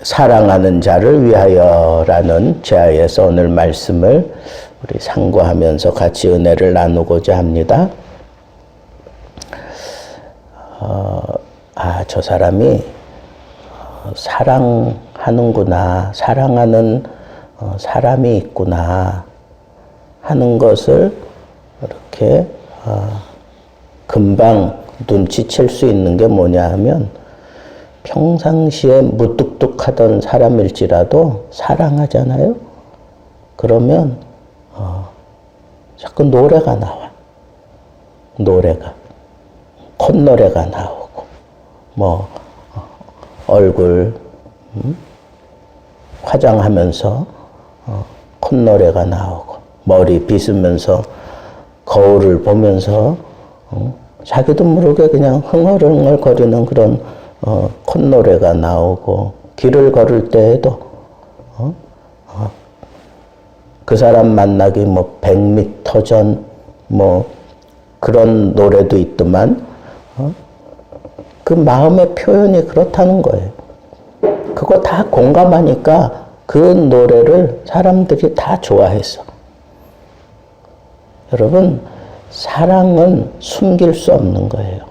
사랑하는 자를 위하여라는 제하에서 오늘 말씀을 우리 상고하면서 같이 은혜를 나누고자 합니다. 저 사람이 사랑하는구나, 사랑하는 사람이 있구나 하는 것을 이렇게 금방 눈치챌 수 있는 게 뭐냐 하면, 평상시에 무뚝뚝하던 사람일지라도 사랑하잖아요. 그러면 자꾸 노래가 나와. 노래가, 콧노래가 나오고, 얼굴 화장하면서 콧노래가 나오고, 머리 빗으면서 거울을 보면서 자기도 모르게 그냥 흥얼흥얼 거리는 그런 콧노래가 나오고, 길을 걸을 때에도 그 사람 만나기 100m 전 그런 노래도 있더만 그 마음의 표현이 그렇다는 거예요. 그거 다 공감하니까 그 노래를 사람들이 다 좋아했어. 여러분, 사랑은 숨길 수 없는 거예요.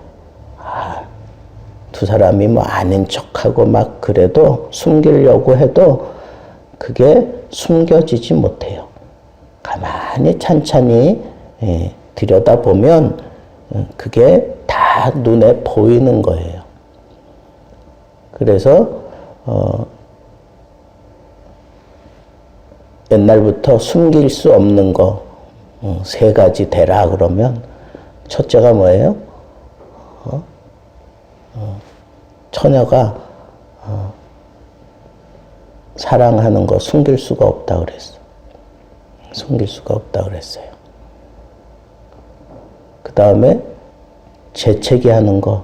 두 사람이 아닌 척하고 막 그래도, 숨기려고 해도 그게 숨겨지지 못해요. 가만히 찬찬히 들여다보면 그게 다 눈에 보이는 거예요. 그래서 옛날부터 숨길 수 없는 거 3가지 되라 그러면, 첫째가 뭐예요? 처녀가 사랑하는 거 숨길 수가 없다 그랬어. 숨길 수가 없다 그랬어요. 그 다음에 재채기 하는 거,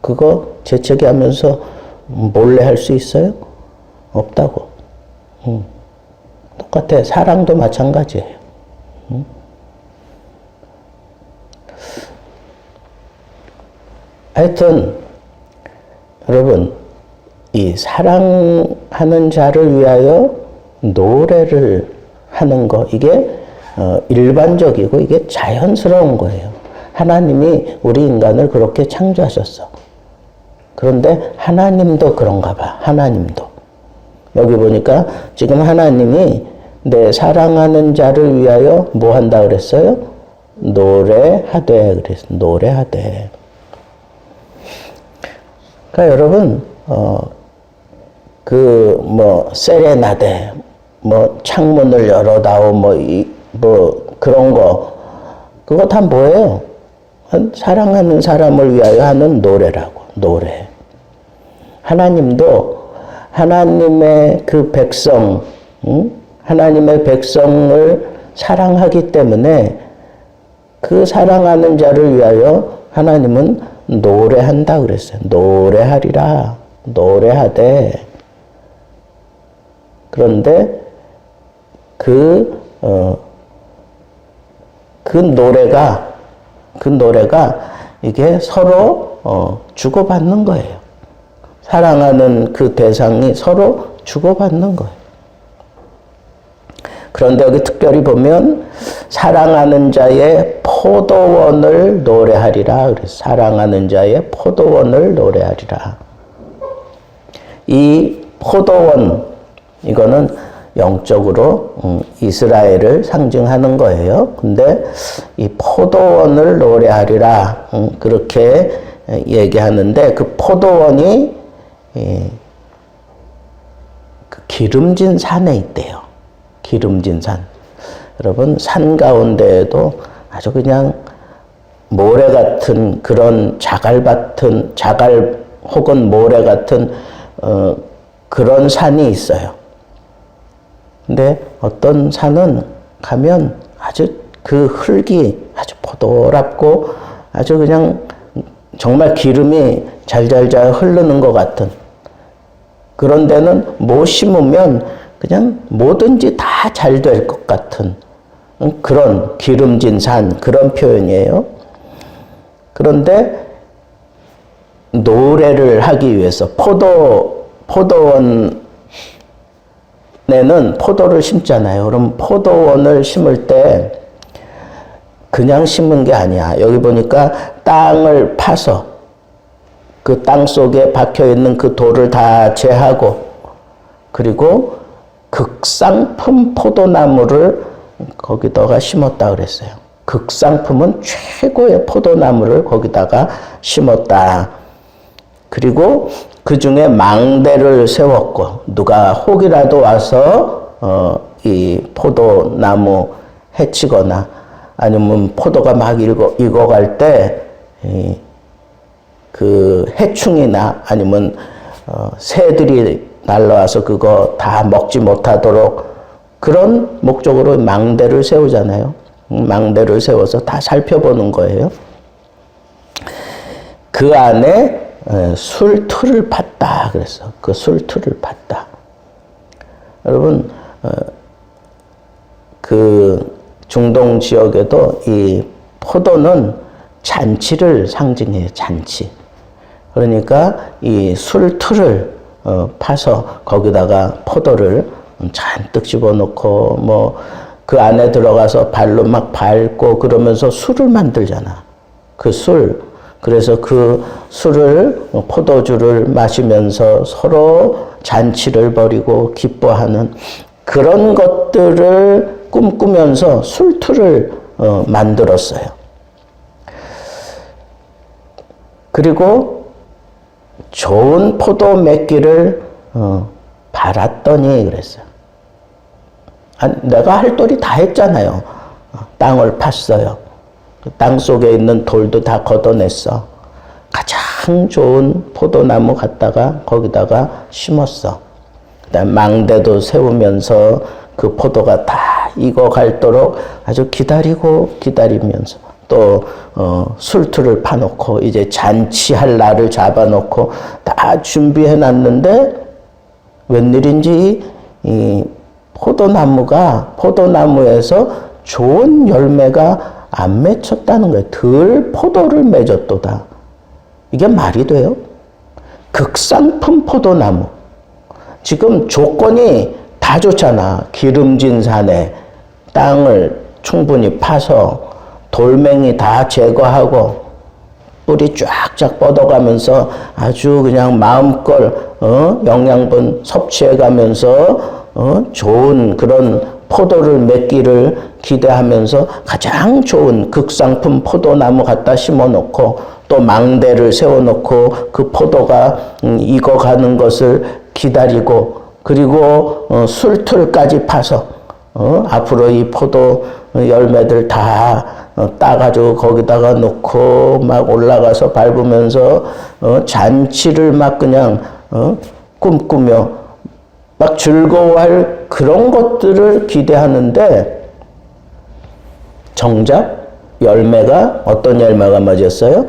그거 재채기 하면서 몰래 할 수 있어요? 없다고. 똑같아. 사랑도 마찬가지예요. 하여튼 여러분, 이 사랑하는 자를 위하여 노래를 하는 거, 이게 일반적이고 이게 자연스러운 거예요. 하나님이 우리 인간을 그렇게 창조하셨어. 그런데 하나님도 그런가 봐. 하나님도. 여기 보니까 지금 하나님이 내 사랑하는 자를 위하여 뭐 한다 그랬어요? 노래하되 그랬어. 노래하되. 그러니까 여러분, 세레나데, 창문을 열어다오, 그런 거, 그거 다 뭐예요? 사랑하는 사람을 위하여 하는 노래라고. 노래. 하나님도 하나님의 그 백성, 하나님의 백성을 사랑하기 때문에 그 사랑하는 자를 위하여 하나님은 노래한다 그랬어요. 노래하리라. 노래하되. 그런데 그 노래가 이게 서로 주고받는 거예요. 사랑하는 그 대상이 서로 주고받는 거예요. 그런데 여기 특별히 보면 사랑하는 자의 포도원을 노래하리라 그래서, 사랑하는 자의 포도원을 노래하리라. 이 포도원, 이거는 영적으로 이스라엘을 상징하는 거예요. 근데 이 포도원을 노래하리라 그렇게 얘기하는데, 그 포도원이 그 기름진 산에 있대요. 기름진 산. 여러분, 산 가운데에도 아주 그냥 모래 같은 그런 자갈 혹은 모래 같은 그런 산이 있어요. 근데 어떤 산은 가면 아주 그 흙이 아주 포도랍고 아주 그냥 정말 기름이 잘잘잘 흐르는 것 같은, 그런 데는 뭐 심으면 그냥 뭐든지 다 잘 될 것 같은 그런 기름진 산, 그런 표현이에요. 그런데 노래를 하기 위해서, 포도원에는 포도를 심잖아요. 그럼 포도원을 심을 때 그냥 심은 게 아니야. 여기 보니까 땅을 파서 그 땅 속에 박혀 있는 그 돌을 다 제하고, 그리고 극상품 포도나무를 거기다가 심었다 그랬어요. 극상품은 최고의 포도나무를 거기다가 심었다. 그리고 그 중에 망대를 세웠고, 누가 혹이라도 와서 이 포도나무 해치거나 아니면 포도가 막 익어갈 때 그 해충이나 아니면 새들이 날라와서 그거 다 먹지 못하도록 그런 목적으로 망대를 세우잖아요. 망대를 세워서 다 살펴보는 거예요. 그 안에 술틀을 팠다 그랬어. 그 술틀을 팠다. 여러분, 그 중동 지역에도 이 포도는 잔치를 상징해요. 잔치. 그러니까 이 술틀을 파서 거기다가 포도를 잔뜩 집어넣고 뭐 그 안에 들어가서 발로 막 밟고 그러면서 술을 만들잖아. 그 술. 그래서 그 술을, 포도주를 마시면서 서로 잔치를 벌이고 기뻐하는 그런 것들을 꿈꾸면서 술틀을 만들었어요. 그리고 좋은 포도 맺기를 바랐더니 그랬어요. 내가 할 도리 다 했잖아요. 땅을 팠어요. 땅 속에 있는 돌도 다 걷어냈어. 가장 좋은 포도나무 갖다가 거기다가 심었어. 그다음 망대도 세우면서 그 포도가 다 익어갈도록 아주 기다리면서 또 술틀을 파놓고 이제 잔치할 날을 잡아놓고 다 준비해놨는데 웬일인지 이 포도나무에서 좋은 열매가 안 맺혔다는 거예요. 덜 포도를 맺었도다. 이게 말이 돼요? 극상품 포도나무. 지금 조건이 다 좋잖아. 기름진 산에 땅을 충분히 파서 돌멩이 다 제거하고 뿌리 쫙쫙 뻗어가면서 아주 그냥 마음껏 영양분 섭취해가면서 좋은 그런 포도를 맺기를 기대하면서 가장 좋은 극상품 포도나무 갖다 심어놓고 또 망대를 세워놓고 그 포도가 익어가는 것을 기다리고 그리고 술틀까지 파서 앞으로 이 포도 열매들 다 따가지고 거기다가 놓고 막 올라가서 밟으면서 잔치를 막 그냥 꿈꾸며 막 즐거워할 그런 것들을 기대하는데 정작 열매가 어떤 열매가 맺었어요?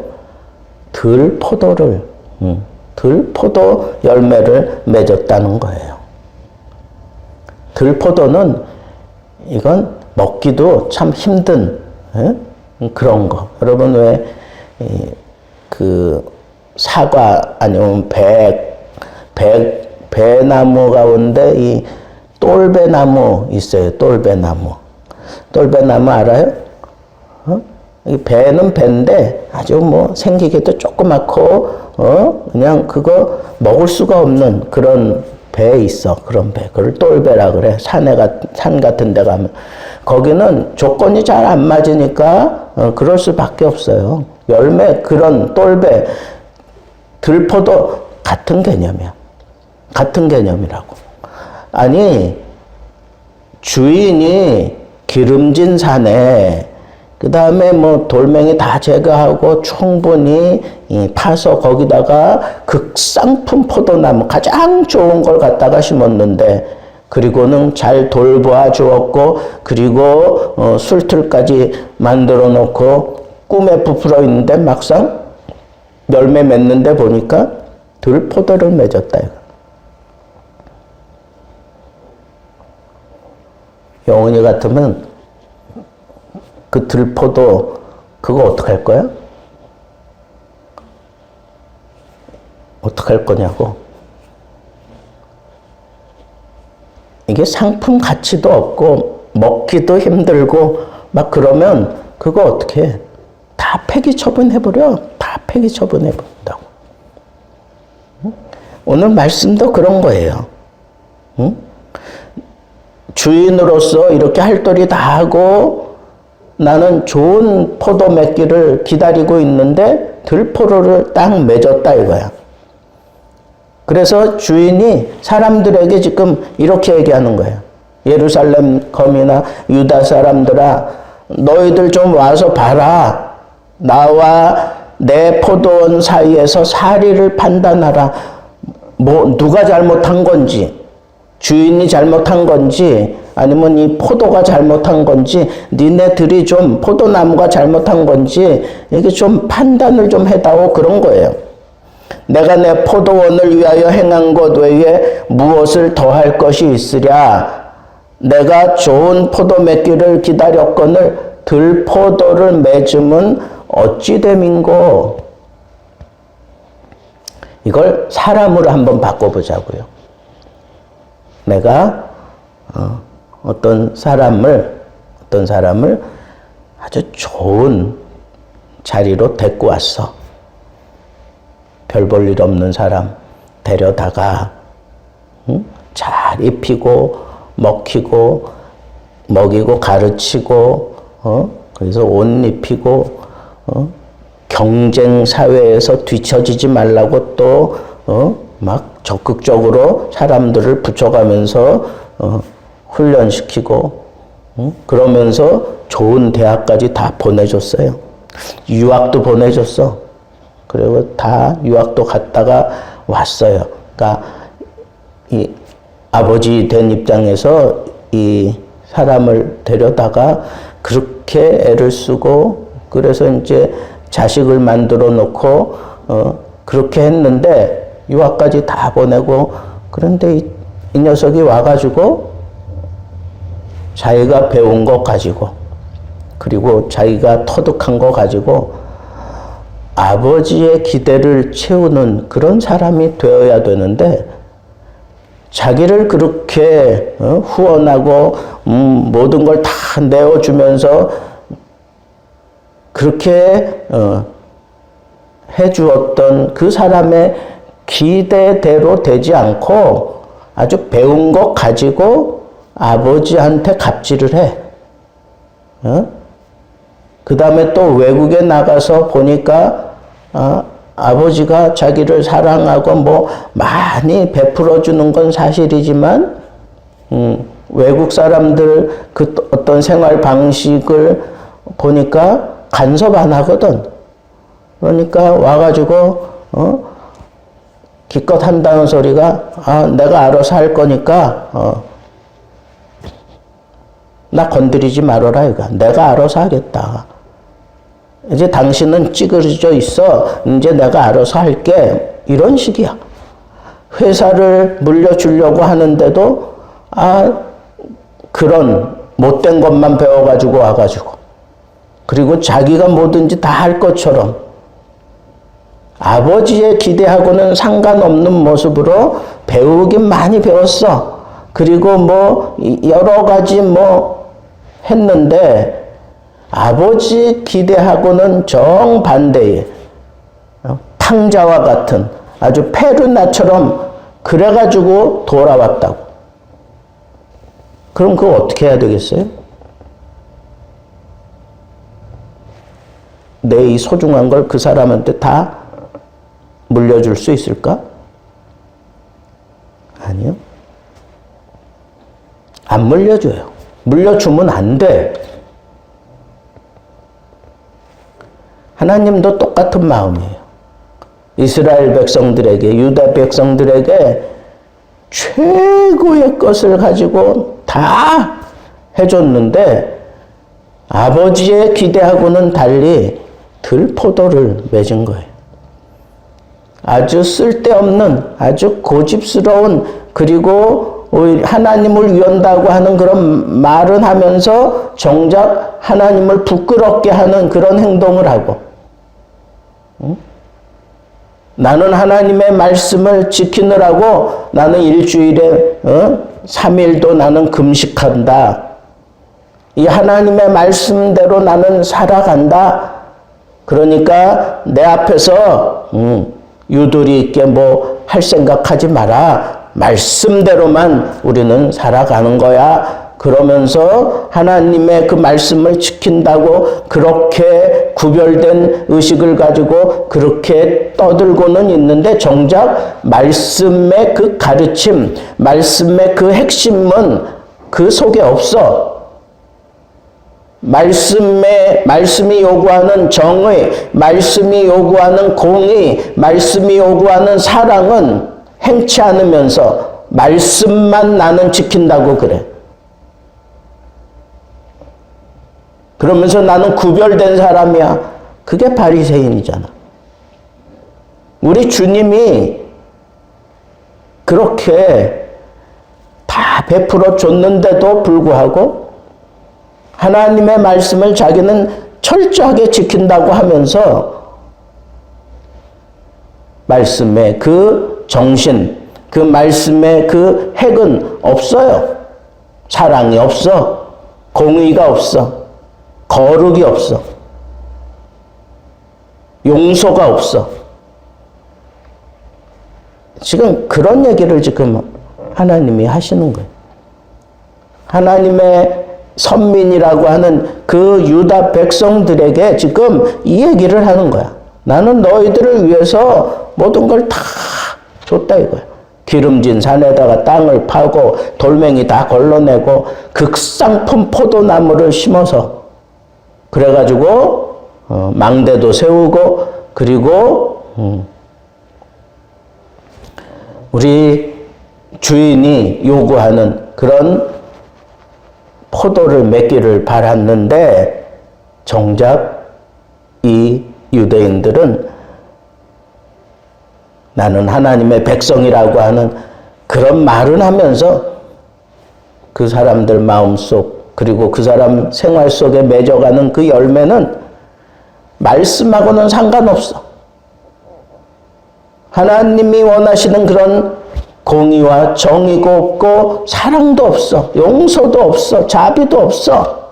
들포도 열매를 맺었다는 거예요. 들포도는 이건 먹기도 참 힘든 그런 거. 여러분 왜 그 사과 아니면 배나무 가운데 이 똘배나무 있어요. 똘배나무 알아요? 이 배는 배인데 아주 뭐 생기기도 조그맣고 그냥 그거 먹을 수가 없는 그런 배 있어. 그런 배. 그걸 똘배라 그래. 산 같은 데 가면. 거기는 조건이 잘 안 맞으니까 그럴 수밖에 없어요. 열매, 그런 똘배, 들포도 같은 개념이야. 같은 개념이라고. 아니, 주인이 기름진 산에 그 다음에 뭐 돌멩이 다 제거하고 충분히 파서 거기다가 극상품 포도나무 가장 좋은 걸 갖다가 심었는데 그리고는 잘 돌보아 주었고 그리고 술틀까지 만들어 놓고 꿈에 부풀어 있는데 막상 열매 맺는데 보니까 들포도를 맺었다. 영훈이 같으면 그 들포도 그거 어떡할 거야? 어떡할 거냐고. 이게 상품 가치도 없고 먹기도 힘들고 막 그러면 그거 어떻게 해? 다 폐기 처분해버려. 다 폐기 처분해버린다고. 오늘 말씀도 그런 거예요. 응? 주인으로서 이렇게 할도리 다 하고 나는 좋은 포도 맺기를 기다리고 있는데 들포로를 딱 맺었다 이거야. 그래서 주인이 사람들에게 지금 이렇게 얘기하는 거예요. 예루살렘 거민이나 유다 사람들아, 너희들 좀 와서 봐라. 나와 내 포도원 사이에서 사리를 판단하라. 뭐 누가 잘못한 건지, 주인이 잘못한 건지, 아니면 이 포도가 잘못한 건지, 니네들이 좀 포도나무가 잘못한 건지 이게 좀 판단을 좀 해다오 그런 거예요. 내가 내 포도원을 위하여 행한 것 외에 무엇을 더할 것이 있으랴. 내가 좋은 포도 맺기를 기다렸거늘 들포도를 맺음은 어찌 됨인고. 이걸 사람으로 한번 바꿔보자고요. 내가 어떤 사람을 아주 좋은 자리로 데리고 왔어. 별 볼 일 없는 사람 데려다가 잘 입히고 먹히고 먹이고 가르치고 그래서 옷 입히고 경쟁 사회에서 뒤처지지 말라고 또 막 적극적으로 사람들을 붙여가면서 훈련시키고 그러면서 좋은 대학까지 다 보내줬어요. 유학도 보내줬어. 그리고 다 유학도 갔다가 왔어요. 그러니까 이 아버지 된 입장에서 이 사람을 데려다가 그렇게 애를 쓰고 그래서 이제 자식을 만들어 놓고 그렇게 했는데 유학까지 다 보내고 그런데 이 녀석이 와가지고 자기가 배운 거 가지고 그리고 자기가 터득한 거 가지고 아버지의 기대를 채우는 그런 사람이 되어야 되는데 자기를 그렇게 후원하고 모든 걸 다 내어주면서 그렇게 해주었던 그 사람의 기대대로 되지 않고 아주 배운 것 가지고 아버지한테 갑질을 해. 그 다음에 또 외국에 나가서 보니까 아버지가 자기를 사랑하고 뭐 많이 베풀어 주는 건 사실이지만 외국 사람들 그 어떤 생활 방식을 보니까 간섭 안 하거든. 그러니까 와가지고 기껏 한다는 소리가 내가 알아서 할 거니까 나 건드리지 말아라 이거. 내가 알아서 하겠다. 이제 당신은 찌그러져 있어. 이제 내가 알아서 할게. 이런 식이야. 회사를 물려주려고 하는데도 그런 못된 것만 배워가지고 와가지고 그리고 자기가 뭐든지 다 할 것처럼 아버지의 기대하고는 상관없는 모습으로 배우긴 많이 배웠어. 그리고 뭐 여러 가지 뭐 했는데 아버지 기대하고는 정반대의 탕자와 같은 아주 페르나처럼 그래가지고 돌아왔다고. 그럼 그거 어떻게 해야 되겠어요? 내 이 소중한 걸 그 사람한테 다 물려줄 수 있을까? 아니요. 안 물려줘요. 물려주면 안 돼. 하나님도 똑같은 마음이에요. 이스라엘 백성들에게, 유다 백성들에게 최고의 것을 가지고 다 해줬는데 아버지의 기대하고는 달리 들포도를 맺은 거예요. 아주 쓸데없는, 아주 고집스러운, 그리고 하나님을 위한다고 하는 그런 말은 하면서 정작 하나님을 부끄럽게 하는 그런 행동을 하고, 나는 하나님의 말씀을 지키느라고 나는 일주일에 3일도 나는 금식한다. 이 하나님의 말씀대로 나는 살아간다. 그러니까 내 앞에서 유도리 있게 뭐 할 생각하지 마라. 말씀대로만 우리는 살아가는 거야. 그러면서 하나님의 그 말씀을 지킨다고 그렇게 구별된 의식을 가지고 그렇게 떠들고는 있는데 정작 말씀의 그 가르침, 말씀의 그 핵심은 그 속에 없어. 말씀이 요구하는 정의, 말씀이 요구하는 공의, 말씀이 요구하는 사랑은 행치 않으면서 말씀만 나는 지킨다고 그래. 그러면서 나는 구별된 사람이야. 그게 바리새인이잖아. 우리 주님이 그렇게 다 베풀어 줬는데도 불구하고 하나님의 말씀을 자기는 철저하게 지킨다고 하면서 말씀의 그 정신, 그 말씀의 그 핵은 없어요. 사랑이 없어. 공의가 없어. 거룩이 없어. 용서가 없어. 지금 그런 얘기를 지금 하나님이 하시는 거예요. 하나님의 선민이라고 하는 그 유다 백성들에게 지금 이 얘기를 하는 거야. 나는 너희들을 위해서 모든 걸 다 줬다 이거야. 기름진 산에다가 땅을 파고 돌멩이 다 걸러내고 극상품 포도나무를 심어서 그래가지고 망대도 세우고 그리고 우리 주인이 요구하는 그런 포도를 맺기를 바랐는데 정작 이 유대인들은 나는 하나님의 백성이라고 하는 그런 말은 하면서 그 사람들 마음속 그리고 그 사람 생활 속에 맺어가는 그 열매는 말씀하고는 상관없어. 하나님이 원하시는 그런 공의와 정의가 없고 사랑도 없어. 용서도 없어. 자비도 없어.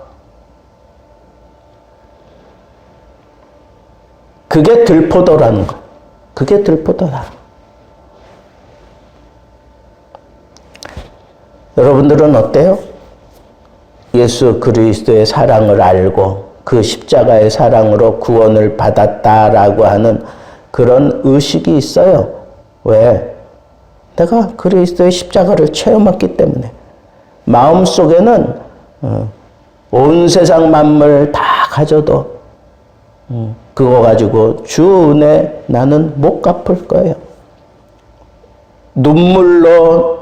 그게 들포도라는 거. 그게 들포도다. 여러분들은 어때요? 예수 그리스도의 사랑을 알고 그 십자가의 사랑으로 구원을 받았다라고 하는 그런 의식이 있어요. 왜? 내가 그리스도의 십자가를 체험했기 때문에. 마음속에는 온 세상 만물 다 가져도 그거 가지고 주 은혜 나는 못 갚을 거예요. 눈물로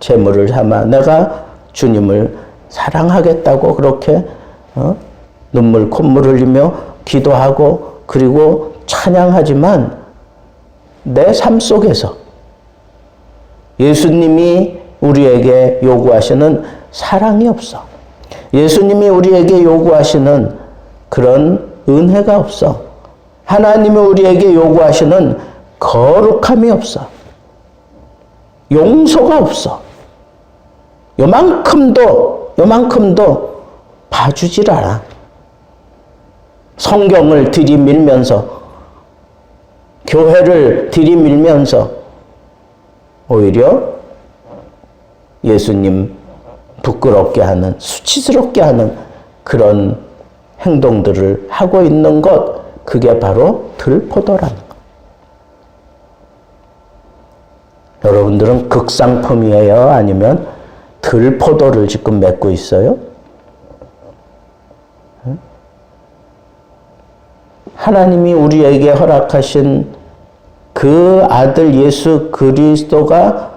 재물을 삼아 내가 주님을 사랑하겠다고 그렇게 눈물 콧물 흘리며 기도하고 그리고 찬양하지만 내 삶 속에서 예수님이 우리에게 요구하시는 사랑이 없어. 예수님이 우리에게 요구하시는 그런 은혜가 없어. 하나님이 우리에게 요구하시는 거룩함이 없어. 용서가 없어. 요만큼도 봐주질 않아. 성경을 들이밀면서 교회를 들이밀면서 오히려 예수님 부끄럽게 하는 수치스럽게 하는 그런 행동들을 하고 있는 것, 그게 바로 들포도라는 것. 여러분들은 극상품이에요? 아니면 들포도를 지금 맺고 있어요? 하나님이 우리에게 허락하신 그 아들 예수 그리스도가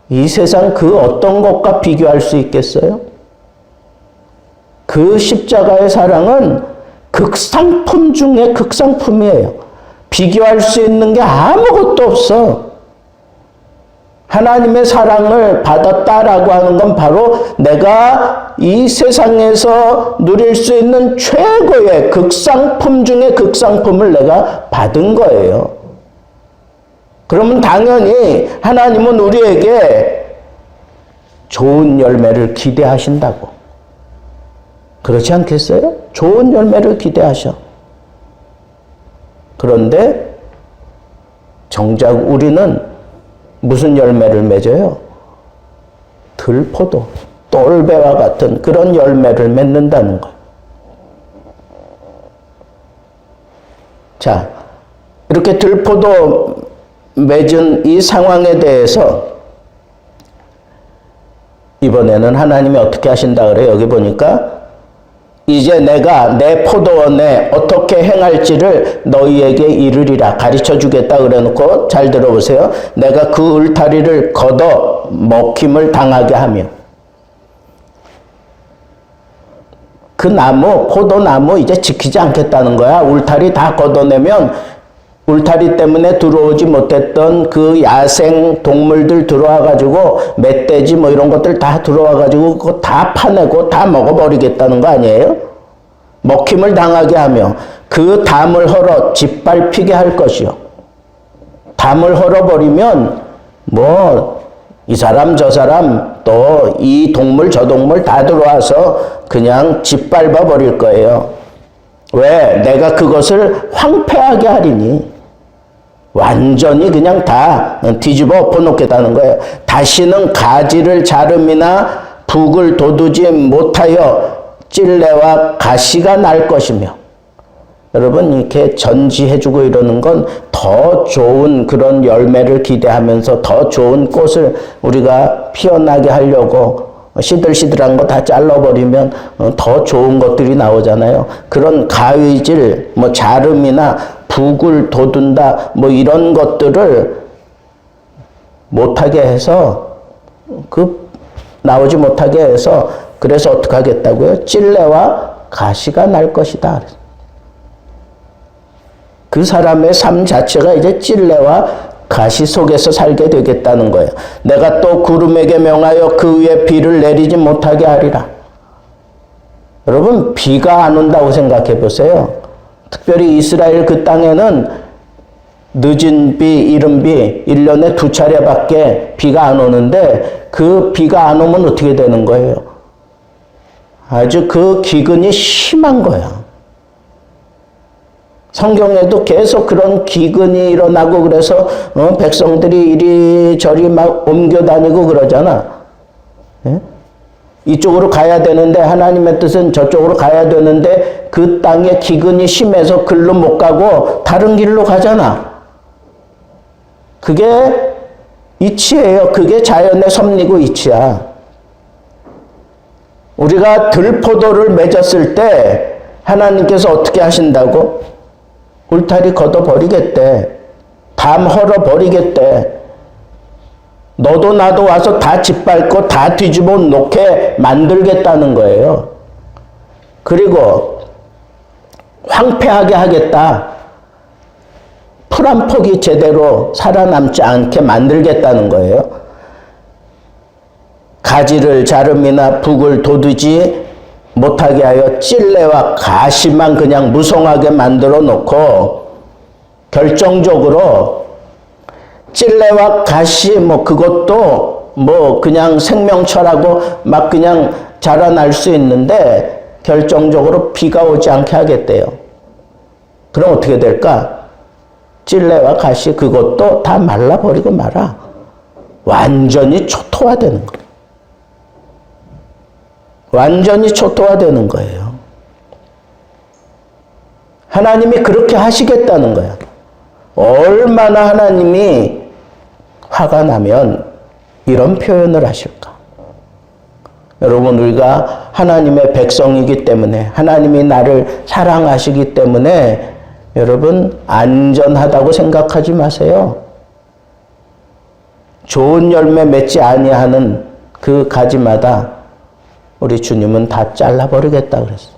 이 세상 그 어떤 것과 비교할 수 있겠어요? 그 십자가의 사랑은 극상품 중에 극상품이에요. 비교할 수 있는 게 아무것도 없어. 하나님의 사랑을 받았다라고 하는 건 바로 내가 이 세상에서 누릴 수 있는 최고의 극상품 중에 극상품을 내가 받은 거예요. 그러면 당연히 하나님은 우리에게 좋은 열매를 기대하신다고. 그렇지 않겠어요? 좋은 열매를 기대하셔. 그런데 정작 우리는 무슨 열매를 맺어요? 들포도, 똘배와 같은 그런 열매를 맺는다는 거예요. 자, 이렇게 들포도 맺은 이 상황에 대해서 이번에는 하나님이 어떻게 하신다 그래요? 여기 보니까 이제 내가 내 포도원에 어떻게 행할지를 너희에게 이르리라. 가르쳐 주겠다 그래 놓고 잘 들어보세요. 내가 그 울타리를 걷어 먹힘을 당하게 하며. 그 나무, 포도나무 이제 지키지 않겠다는 거야. 울타리 다 걷어내면 울타리 때문에 들어오지 못했던 그 야생 동물들 들어와가지고 멧돼지 뭐 이런 것들 다 들어와가지고 그거 다 파내고 다 먹어버리겠다는 거 아니에요? 먹힘을 당하게 하며 그 담을 헐어 짓밟히게 할 것이요. 담을 헐어버리면 뭐 이 사람 저 사람 또 이 동물 저 동물 다 들어와서 그냥 짓밟아 버릴 거예요. 왜? 내가 그것을 황폐하게 하리니. 완전히 그냥 다 뒤집어 엎어놓겠다는 거예요. 다시는 가지를 자름이나 북을 돋우지 못하여 찔레와 가시가 날 것이며. 여러분 이렇게 전지해주고 이러는 건 더 좋은 그런 열매를 기대하면서 더 좋은 꽃을 우리가 피어나게 하려고 시들시들한 거 다 잘라버리면 더 좋은 것들이 나오잖아요. 그런 가위질, 뭐 자름이나 북을 돋운다, 뭐 이런 것들을 못하게 해서 나오지 못하게 해서 그래서 어떻게 하겠다고요? 찔레와 가시가 날 것이다. 그 사람의 삶 자체가 이제 찔레와 가시 속에서 살게 되겠다는 거예요. 내가 또 구름에게 명하여 그 위에 비를 내리지 못하게 하리라. 여러분 비가 안 온다고 생각해 보세요. 특별히 이스라엘 그 땅에는 늦은 비, 이른 비 1년에 2차례밖에 비가 안 오는데 그 비가 안 오면 어떻게 되는 거예요? 아주 그 기근이 심한 거야. 성경에도 계속 그런 기근이 일어나고 그래서 백성들이 이리저리 막 옮겨 다니고 그러잖아. 예? 이쪽으로 가야 되는데 하나님의 뜻은 저쪽으로 가야 되는데 그 땅에 기근이 심해서 글로 못 가고 다른 길로 가잖아. 그게 이치예요. 그게 자연의 섭리고 이치야. 우리가 들포도를 맺었을 때 하나님께서 어떻게 하신다고? 울타리 걷어버리겠대. 담 헐어버리겠대. 너도 나도 와서 다 짓밟고 다 뒤집어 놓게 만들겠다는 거예요. 그리고 황폐하게 하겠다. 풀 한 폭이 제대로 살아남지 않게 만들겠다는 거예요. 가지를 자름이나 북을 돋우지 못하게 하여 찔레와 가시만 그냥 무성하게 만들어 놓고 결정적으로 찔레와 가시 뭐 그것도 뭐 그냥 생명철하고 막 그냥 자라날 수 있는데 결정적으로 비가 오지 않게 하겠대요. 그럼 어떻게 될까? 찔레와 가시 그것도 다 말라버리고 말아. 완전히 초토화되는 거예요. 완전히 초토화되는 거예요. 하나님이 그렇게 하시겠다는 거야. 얼마나 하나님이 화가 나면 이런 표현을 하실까? 여러분 우리가 하나님의 백성이기 때문에 하나님이 나를 사랑하시기 때문에 여러분 안전하다고 생각하지 마세요. 좋은 열매 맺지 아니하는 그 가지마다 우리 주님은 다 잘라버리겠다 그랬어.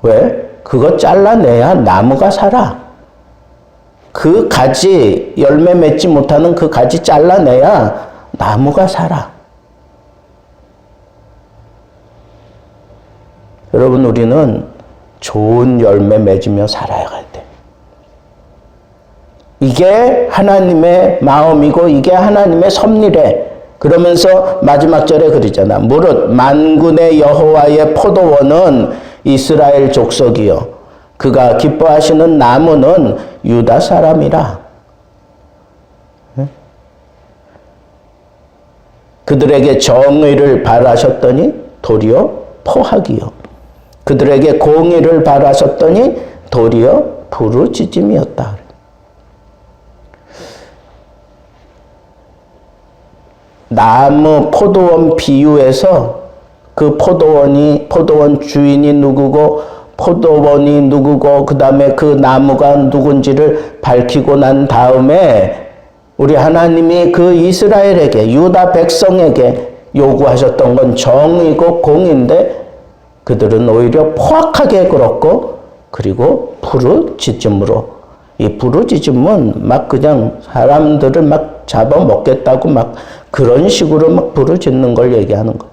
왜? 그거 잘라내야 나무가 살아. 그 가지, 열매 맺지 못하는 그 가지 잘라내야 나무가 살아. 여러분 우리는 좋은 열매 맺으며 살아야 돼. 이게 하나님의 마음이고 이게 하나님의 섭리래. 그러면서 마지막 절에 그러잖아. 무릇 만군의 여호와의 포도원은 이스라엘 족속이요 그가 기뻐하시는 나무는 유다 사람이라. 그들에게 정의를 바라셨더니 도리어 포악이요 그들에게 공의를 바라셨더니 도리어 부르짖음이었다. 나무 포도원 비유에서 그 포도원 주인이 누구고 포도원이 누구고 그 다음에 그 나무가 누군지를 밝히고 난 다음에 우리 하나님이 그 이스라엘에게 유다 백성에게 요구하셨던 건 정의고 공인데 그들은 오히려 포악하게 굴었고 그리고 부르짖음으로 이 부르짖음은 막 그냥 사람들을 막 잡아먹겠다고 막 그런 식으로 막 부르짖는 걸 얘기하는 거예요.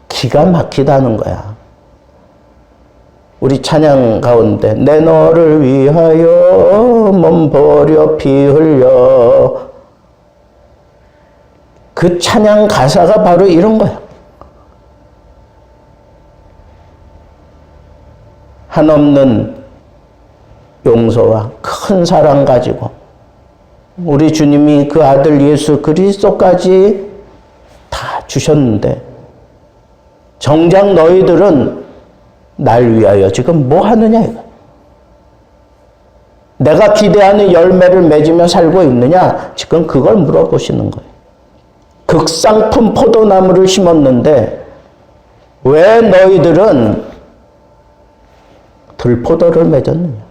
기가 막히다는 거야. 우리 찬양 가운데 내 너를 위하여 몸 버려 피 흘려 그 찬양 가사가 바로 이런 거야. 한없는 용서와 큰 사랑 가지고 우리 주님이 그 아들 예수 그리스도까지 다 주셨는데 정작 너희들은 날 위하여 지금 뭐 하느냐 이거. 내가 기대하는 열매를 맺으며 살고 있느냐 지금 그걸 물어보시는 거예요. 극상품 포도나무를 심었는데 왜 너희들은 들포도를 맺었느냐.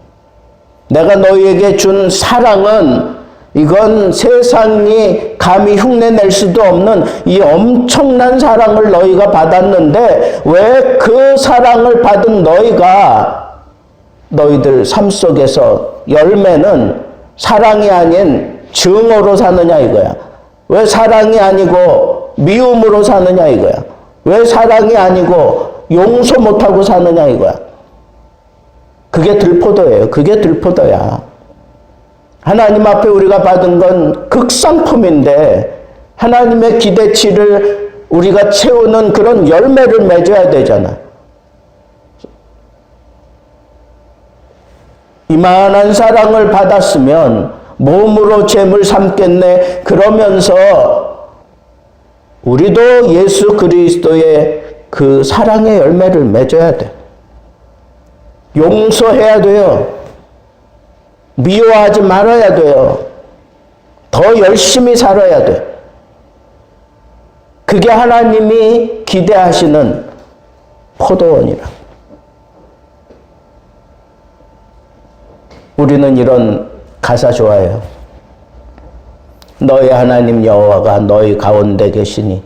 내가 너희에게 준 사랑은 이건 세상이 감히 흉내낼 수도 없는 이 엄청난 사랑을 너희가 받았는데 왜 그 사랑을 받은 너희들 삶 속에서 열매는 사랑이 아닌 증오로 사느냐 이거야. 왜 사랑이 아니고 미움으로 사느냐 이거야. 왜 사랑이 아니고 용서 못하고 사느냐 이거야. 그게 들포도예요. 그게 들포도야. 하나님 앞에 우리가 받은 건 극상품인데 하나님의 기대치를 우리가 채우는 그런 열매를 맺어야 되잖아. 이만한 사랑을 받았으면 몸으로 잼을 삼겠네. 그러면서 우리도 예수 그리스도의 그 사랑의 열매를 맺어야 돼. 용서해야 돼요. 미워하지 말아야 돼요. 더 열심히 살아야 돼. 그게 하나님이 기대하시는 포도원이라. 우리는 이런 가사 좋아해요. 너희 하나님 여호와가 너희 가운데 계시니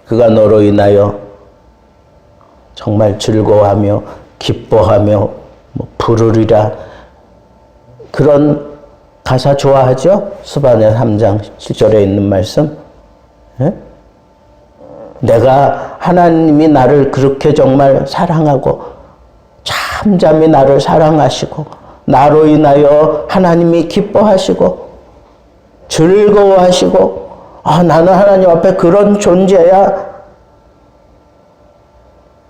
그가 너로 인하여 정말 즐거워하며 기뻐하며 부르리라. 그런 가사 좋아하죠? 스바냐 3장 7절에 있는 말씀. 예? 내가 하나님이 나를 그렇게 정말 사랑하고 참잠이 나를 사랑하시고 나로 인하여 하나님이 기뻐하시고 즐거워하시고 나는 하나님 앞에 그런 존재야.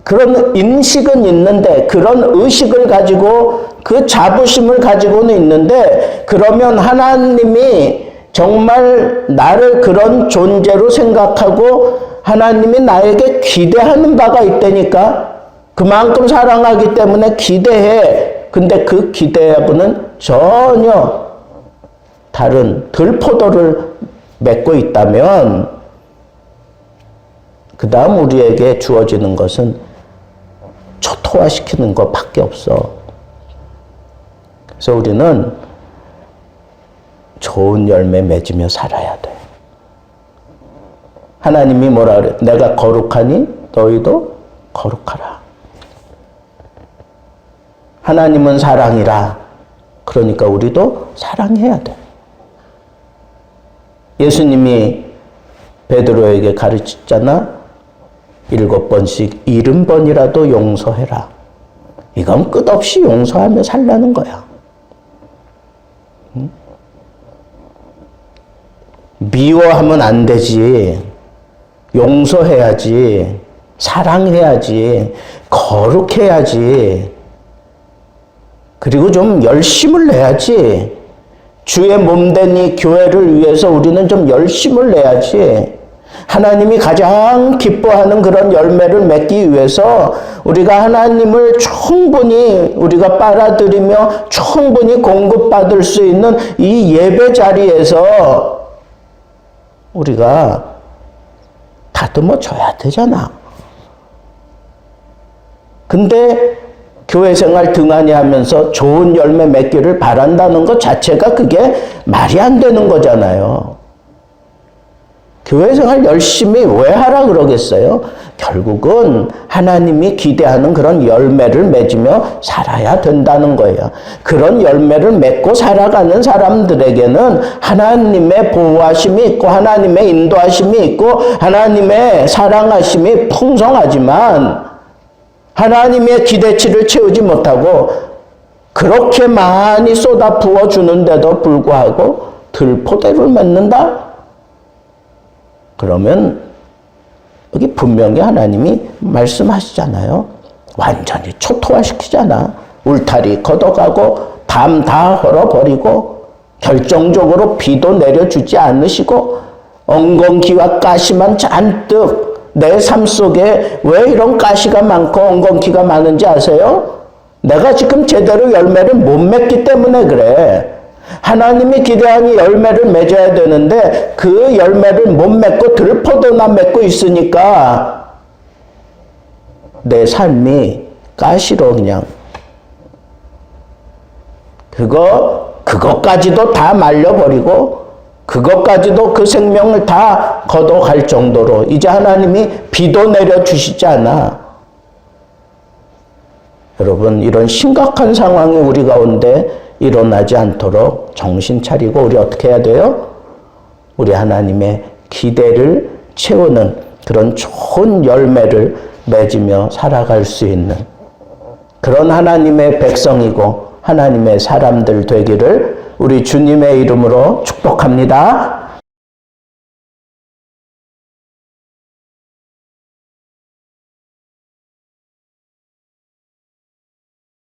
그런 인식은 있는데 그런 의식을 가지고 그 자부심을 가지고는 있는데 그러면 하나님이 정말 나를 그런 존재로 생각하고 하나님이 나에게 기대하는 바가 있다니까. 그만큼 사랑하기 때문에 기대해. 근데 그 기대하고는 전혀 다른 들포도를 맺고 있다면 그 다음 우리에게 주어지는 것은 초토화시키는 것밖에 없어. 그래서 우리는 좋은 열매 맺으며 살아야 돼. 하나님이 뭐라 그래? 내가 거룩하니 너희도 거룩하라. 하나님은 사랑이라. 그러니까 우리도 사랑해야 돼. 예수님이 베드로에게 가르쳤잖아. 7번씩 70번이라도 용서해라. 이건 끝없이 용서하며 살라는 거야. 미워하면 안 되지. 용서해야지. 사랑해야지. 거룩해야지. 그리고 좀 열심을 내야지. 주의 몸된 이 교회를 위해서 우리는 좀 열심을 내야지. 하나님이 가장 기뻐하는 그런 열매를 맺기 위해서 우리가 하나님을 충분히 우리가 빨아들이며 충분히 공급받을 수 있는 이 예배 자리에서 우리가 다듬어져야 되잖아. 근데 교회 생활 등한히 하면서 좋은 열매 맺기를 바란다는 것 자체가 그게 말이 안 되는 거잖아요. 교회 생활 열심히 왜 하라 그러겠어요? 결국은 하나님이 기대하는 그런 열매를 맺으며 살아야 된다는 거예요. 그런 열매를 맺고 살아가는 사람들에게는 하나님의 보호하심이 있고 하나님의 인도하심이 있고 하나님의 사랑하심이 풍성하지만 하나님의 기대치를 채우지 못하고 그렇게 많이 쏟아 부어주는데도 불구하고 들포대를 맺는다? 그러면 여기 분명히 하나님이 말씀하시잖아요. 완전히 초토화시키잖아. 울타리 걷어가고 담 다 헐어버리고 결정적으로 비도 내려주지 않으시고 엉겅퀴와 가시만 잔뜩 내 삶 속에 왜 이런 가시가 많고 엉겅퀴가 많은지 아세요? 내가 지금 제대로 열매를 못 맺기 때문에 그래. 하나님이 기대하는 열매를 맺어야 되는데 그 열매를 못 맺고 들포도나 맺고 있으니까 내 삶이 가시로 그냥 그것까지도 다 말려버리고 그것까지도 그 생명을 다 걷어갈 정도로 이제 하나님이 비도 내려주시지 않아. 여러분, 이런 심각한 상황이 우리 가운데 일어나지 않도록 정신 차리고 우리 어떻게 해야 돼요? 우리 하나님의 기대를 채우는 그런 좋은 열매를 맺으며 살아갈 수 있는 그런 하나님의 백성이고 하나님의 사람들 되기를 우리 주님의 이름으로 축복합니다.